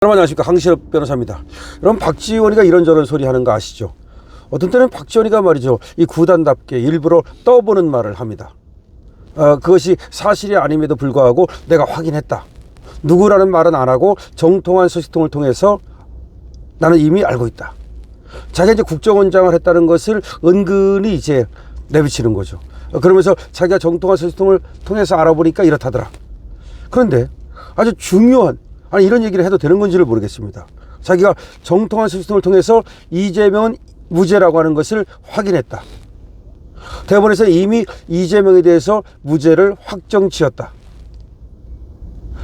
여러분 안녕하십니까, 강신업 변호사입니다. 여러분, 박지원이가 이런저런 소리 하는 거 아시죠? 어떤 때는 박지원이가 말이죠, 이 구단답게 일부러 떠보는 말을 합니다. 그것이 사실이 아님에도 불구하고 내가 확인했다, 누구라는 말은 안 하고 정통한 소식통을 통해서 나는 이미 알고 있다, 자기가 이제 국정원장을 했다는 것을 은근히 이제 내비치는 거죠. 그러면서 자기가 정통한 소식통을 통해서 알아보니까 이렇다더라. 그런데 아주 중요한, 아니 이런 얘기를 해도 되는 건지를 모르겠습니다. 자기가 정통한 소식통을 통해서 이재명은 무죄라고 하는 것을 확인했다. 대법원에서 이미 이재명에 대해서 무죄를 확정지었다.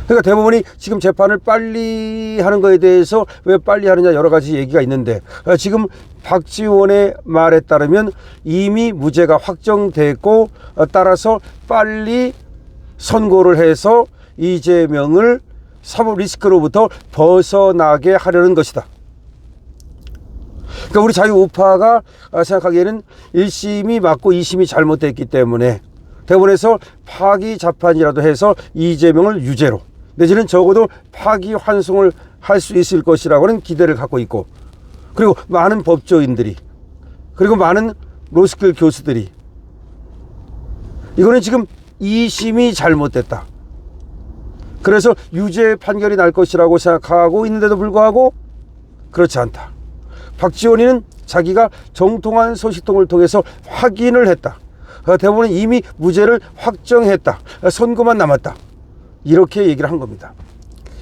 그러니까 대법원이 지금 재판을 빨리 하는 거에 대해서 왜 빨리 하느냐, 여러 가지 얘기가 있는데, 지금 박지원의 말에 따르면 이미 무죄가 확정됐고, 따라서 빨리 선고를 해서 이재명을 사법 리스크로부터 벗어나게 하려는 것이다. 그러니까 우리 자유우파가 생각하기에는 1심이 맞고 2심이 잘못됐기 때문에 대법원에서 파기자판이라도 해서 이재명을 유죄로, 내지는 적어도 파기환송을 할 수 있을 것이라고 하는 기대를 갖고 있고, 그리고 많은 법조인들이, 그리고 많은 로스쿨 교수들이 이거는 지금 2심이 잘못됐다, 그래서 유죄 판결이 날 것이라고 생각하고 있는데도 불구하고 그렇지 않다. 박지원이는 자기가 정통한 소식통을 통해서 확인을 했다, 대법원은 이미 무죄를 확정했다, 선고만 남았다, 이렇게 얘기를 한 겁니다.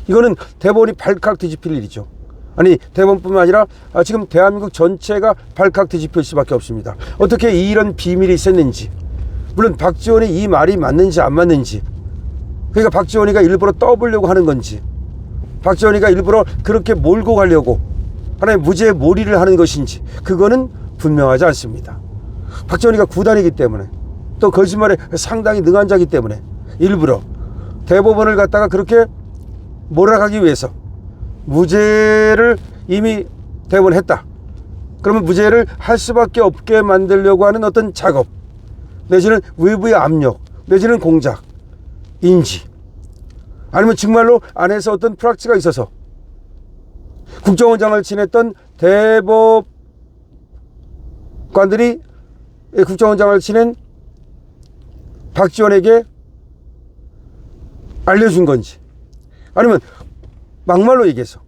이거는 대법원이 발칵 뒤집힐 일이죠. 아니, 대법원뿐만 아니라 지금 대한민국 전체가 발칵 뒤집힐 수밖에 없습니다. 어떻게 이런 비밀이 있었는지, 물론 박지원이 이 말이 맞는지 안 맞는지, 그러니까 박지원이가 일부러 떠보려고 하는 건지, 박지원이가 일부러 그렇게 몰고 가려고 하나의 무죄 몰이를 하는 것인지, 그거는 분명하지 않습니다. 박지원이가 구단이기 때문에, 또 거짓말에 상당히 능한 자이기 때문에 일부러 대법원을 갖다가 그렇게 몰아가기 위해서 무죄를 이미 대법원에 했다, 그러면 무죄를 할 수밖에 없게 만들려고 하는 어떤 작업, 내지는 외부의 압력, 내지는 공작, 인지, 아니면 정말로 안에서 어떤 프락치가 있어서 국정원장을 지냈던 대법관들이 국정원장을 지낸 박지원에게 알려준 건지, 아니면 막말로 얘기해서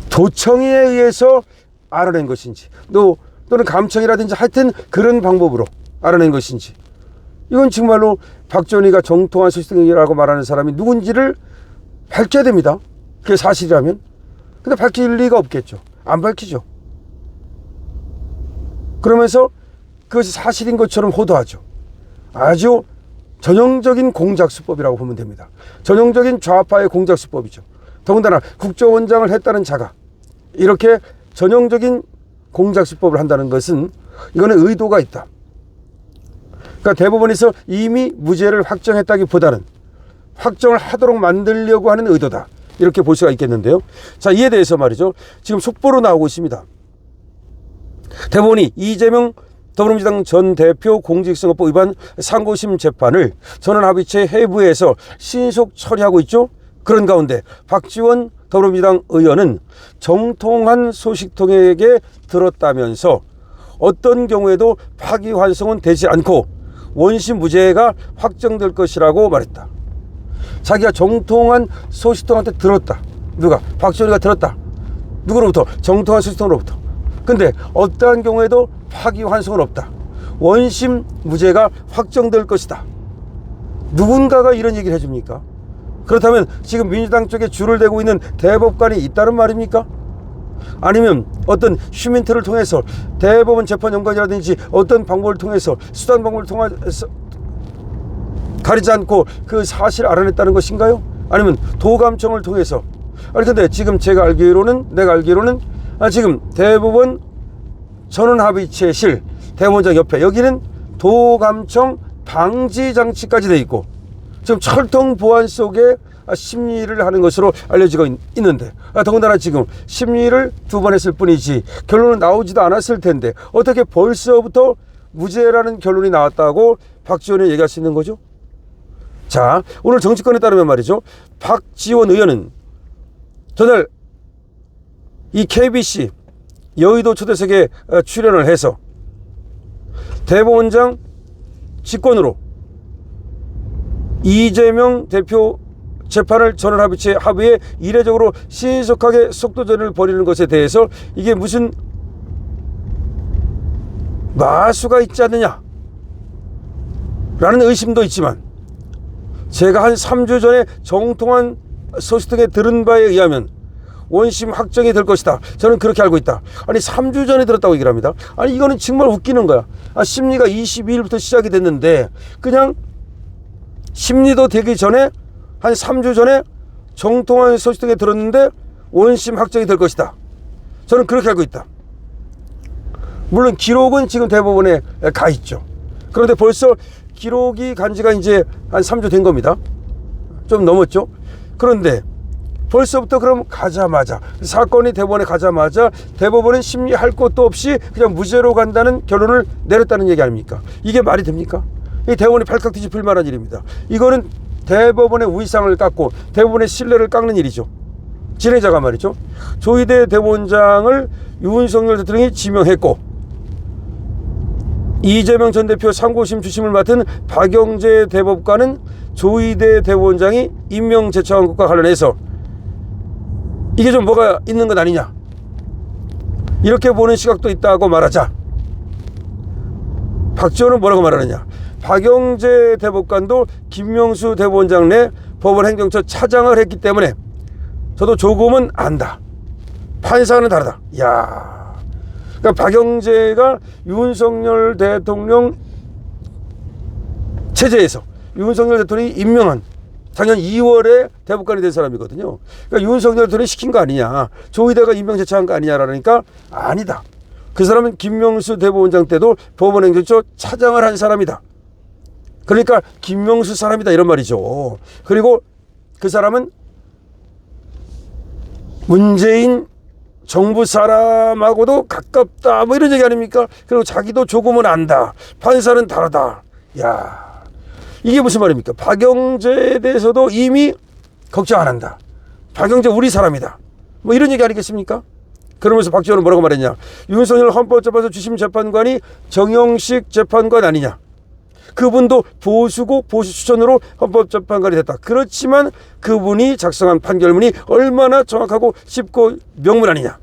도청에 의해서 알아낸 것인지, 또는 감청이라든지 하여튼 그런 방법으로 알아낸 것인지, 이건 정말로 박지원이가 정통한 소식통이라고 말하는 사람이 누군지를 밝혀야 됩니다. 그게 사실이라면. 근데 밝힐 리가 없겠죠. 안 밝히죠. 그러면서 그것이 사실인 것처럼 호도하죠. 아주 전형적인 공작수법이라고 보면 됩니다. 전형적인 좌파의 공작수법이죠. 더군다나 국정원장을 했다는 자가 이렇게 전형적인 공작수법을 한다는 것은, 이거는 의도가 있다. 그러니까 대법원에서 이미 무죄를 확정했다기보다는 확정을 하도록 만들려고 하는 의도다, 이렇게 볼 수가 있겠는데요. 자, 이에 대해서 말이죠, 지금 속보로 나오고 있습니다. 대법원이 이재명 더불어민주당 전 대표 공직선거법 위반 상고심 재판을 전원합의체 해부해서 신속 처리하고 있죠. 그런 가운데 박지원 더불어민주당 의원은 정통한 소식통에게 들었다면서 어떤 경우에도 파기환송은 되지 않고 원심 무죄가 확정될 것이라고 말했다. 자기가 정통한 소식통한테 들었다. 누가? 박지원이가 들었다. 누구로부터? 정통한 소식통으로부터. 근데 어떠한 경우에도 파기환송은 없다, 원심 무죄가 확정될 것이다. 누군가가 이런 얘기를 해줍니까? 그렇다면 지금 민주당 쪽에 줄을 대고 있는 대법관이 있다는 말입니까? 아니면 어떤 휴민트를 통해서 대법원 재판연관이라든지 어떤 방법을 통해서, 수단 방법을 통해서 가리지 않고 그 사실을 알아냈다는 것인가요? 아니면 도감청을 통해서? 아니 근데 지금 내가 알기로는 지금 대법원 전원합의체실 대법원장 옆에 여기는 도감청 방지장치까지 돼 있고, 지금 철통 보안 속에 심리를 하는 것으로 알려지고 있는데, 더군다나 지금 심리를 2번 했을 뿐이지 결론은 나오지도 않았을 텐데 어떻게 벌써부터 무죄라는 결론이 나왔다고 박지원이 얘기할 수 있는 거죠? 자, 오늘 정치권에 따르면 말이죠, 박지원 의원은 전날 이 KBC 여의도 초대석에 출연을 해서 대법원장 직권으로 이재명 대표 재판을 전원합의체 합의에 이례적으로 신속하게 속도전을 벌이는 것에 대해서 이게 무슨 마수가 있지 않느냐 라는 의심도 있지만, 제가 한 3주 전에 정통한 소식 등에 들은 바에 의하면 원심 확정이 될 것이다. 저는 그렇게 알고 있다. 아니 3주 전에 들었다고 얘기를 합니다. 아니 이거는 정말 웃기는 거야. 심리가 22일부터 시작이 됐는데 그냥 심리도 되기 전에 한 3주 전에 정통한 소식 등에 들었는데 원심 확정이 될 것이다. 저는 그렇게 알고 있다. 물론 기록은 지금 대법원에 가 있죠. 그런데 벌써 기록이 간 지가 이제 한 3주 된 겁니다. 좀 넘었죠. 그런데 벌써부터 그럼 가자마자 사건이 대법원에 가자마자 대법원은 심리할 것도 없이 그냥 무죄로 간다는 결론을 내렸다는 얘기 아닙니까? 이게 말이 됩니까? 이 대법원이 발칵 뒤집힐 만한 일입니다. 이거는 대법원의 위상을 깎고 대법원의 신뢰를 깎는 일이죠. 진행자가 말이죠. 조희대 대법원장을 윤석열 대통령이 지명했고 이재명 전 대표 상고심 주심을 맡은 박영재 대법관은 조희대 대법원장이 임명 제청한 것과 관련해서 이게 좀 뭐가 있는 것 아니냐, 이렇게 보는 시각도 있다고 말하자 박지원은 뭐라고 말하느냐. 박영재 대법관도 김명수 대법원장 내 법원 행정처 차장을 했기 때문에 저도 조금은 안다. 판사는 다르다. 야, 그러니까 박영재가 윤석열 대통령 체제에서 윤석열 대통령이 임명한 작년 2월에 대법관이 된 사람이거든요. 그러니까 윤석열 대통령이 시킨 거 아니냐, 조희대가 임명 제청한 거 아니냐라니까 아니다. 그 사람은 김명수 대법원장 때도 법원 행정처 차장을 한 사람이다. 그러니까 김명수 사람이다 이런 말이죠. 그리고 그 사람은 문재인 정부 사람하고도 가깝다 뭐 이런 얘기 아닙니까? 그리고 자기도 조금은 안다. 판사는 다르다. 야, 이게 무슨 말입니까? 박영재에 대해서도 이미 걱정 안 한다. 박영재 우리 사람이다. 뭐 이런 얘기 아니겠습니까? 그러면서 박지원은 뭐라고 말했냐. 윤석열 헌법재판소 주심 재판관이 정영식 재판관 아니냐. 그분도 보수고 보수 추천으로 헌법재판관이 됐다. 그렇지만 그분이 작성한 판결문이 얼마나 정확하고 쉽고 명문아니냐.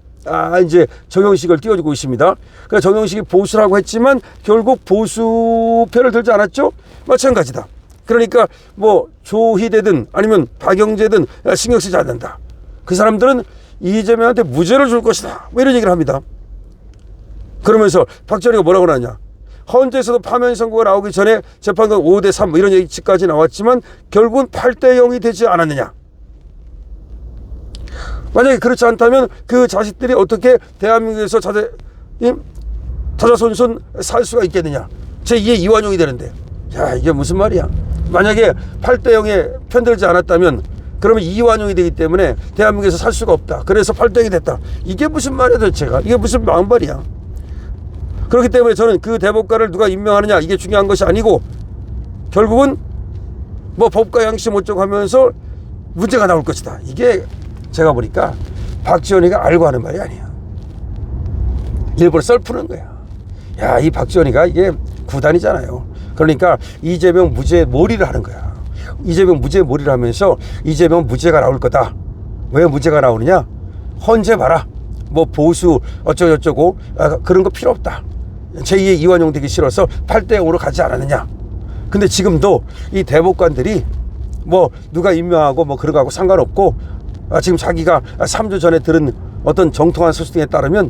이제 정영식을 띄워주고 있습니다. 그러니까 정영식이 보수라고 했지만 결국 보수표를 들지 않았죠? 마찬가지다. 그러니까 뭐 조희대든 아니면 박영재든 신경 쓰지 않는다. 그 사람들은 이재명한테 무죄를 줄 것이다. 뭐 이런 얘기를 합니다. 그러면서 박지원이가 뭐라고 하냐. 헌재에서도 파면 선고가 나오기 전에 재판관 5대3 뭐 이런 얘기까지 나왔지만 결국은 8대0이 되지 않았느냐. 만약에 그렇지 않다면 그 자식들이 어떻게 대한민국에서 자자손손 살 수가 있겠느냐. 제2의 이완용이 되는데. 야, 이게 무슨 말이야. 만약에 8대0에 편들지 않았다면 그러면 이완용이 되기 때문에 대한민국에서 살 수가 없다. 그래서 8대0이 됐다. 이게 무슨 말이야 도대체가. 이게 무슨 망발이야. 그렇기 때문에 저는 그 대법관을 누가 임명하느냐 이게 중요한 것이 아니고 결국은 뭐 법과 양심 어쩌고 하면서 문제가 나올 것이다. 이게 제가 보니까 박지원이가 알고 하는 말이 아니야. 일부러 썰푸는 거야. 야, 이 박지원이가 이게 구단이잖아요. 그러니까 이재명 무죄 몰이를 하는 거야. 이재명 무죄 몰이를 하면서 이재명 무죄가 나올 거다. 왜 무죄가 나오느냐? 헌재 봐라. 뭐 보수 어쩌고저쩌고 그런 거 필요 없다. 제2의 이완용 되기 싫어서 8대0으로 가지 않았느냐. 근데 지금도 이 대법관들이 뭐 누가 임명하고 뭐 그런 거하고 상관없고 지금 자기가 3주 전에 들은 어떤 정통한 소식 등에 따르면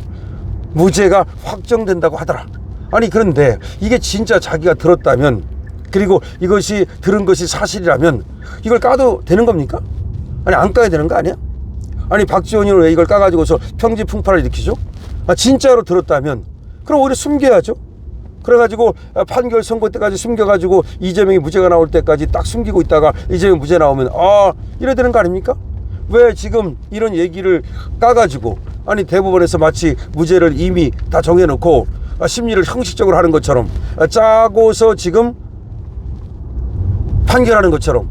무죄가 확정된다고 하더라. 아니 그런데 이게 진짜 자기가 들었다면 그리고 이것이 들은 것이 사실이라면 이걸 까도 되는 겁니까? 아니 안 까야 되는 거 아니야? 아니 박지원이는 왜 이걸 까가지고서 평지풍파를 일으키죠? 진짜로 들었다면 그럼 오히려 숨겨야죠. 그래가지고 판결 선고 때까지 숨겨가지고 이재명이 무죄가 나올 때까지 딱 숨기고 있다가 이재명 무죄 나오면 이래야 되는 거 아닙니까? 왜 지금 이런 얘기를 까가지고 아니 대법원에서 마치 무죄를 이미 다 정해놓고 심리를 형식적으로 하는 것처럼 짜고서 지금 판결하는 것처럼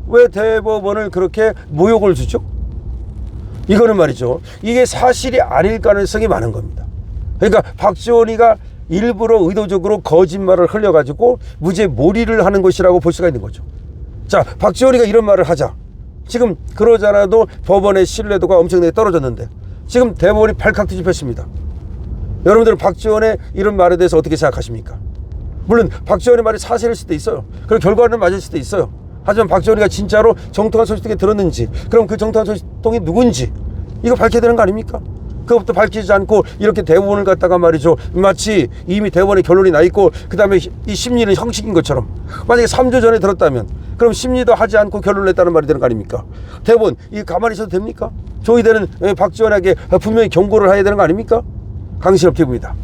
왜 대법원을 그렇게 모욕을 주죠? 이거는 말이죠. 이게 사실이 아닐 가능성이 많은 겁니다. 그러니까 박지원이가 일부러 의도적으로 거짓말을 흘려가지고 무죄 몰이를 하는 것이라고 볼 수가 있는 거죠. 자, 박지원이가 이런 말을 하자. 지금 그러잖아도 법원의 신뢰도가 엄청나게 떨어졌는데 지금 대법원이 발칵 뒤집혔습니다. 여러분들은 박지원의 이런 말에 대해서 어떻게 생각하십니까? 물론 박지원의 말이 사실일 수도 있어요. 그리고 결과는 맞을 수도 있어요. 하지만 박지원이가 진짜로 정통한 소식통에 들었는지, 그럼 그 정통한 소식통이 누군지 이거 밝혀야 되는 거 아닙니까? 그것부터 밝히지 않고 이렇게 대법원을 갖다가 말이죠, 마치 이미 대법원의 결론이 나 있고 그 다음에 이 심리는 형식인 것처럼, 만약에 3주 전에 들었다면 그럼 심리도 하지 않고 결론을 냈다는 말이 되는 거 아닙니까? 대법원 이 가만히 있어도 됩니까? 조의대는 박지원에게 분명히 경고를 해야 되는 거 아닙니까? 강신업 TV입니다.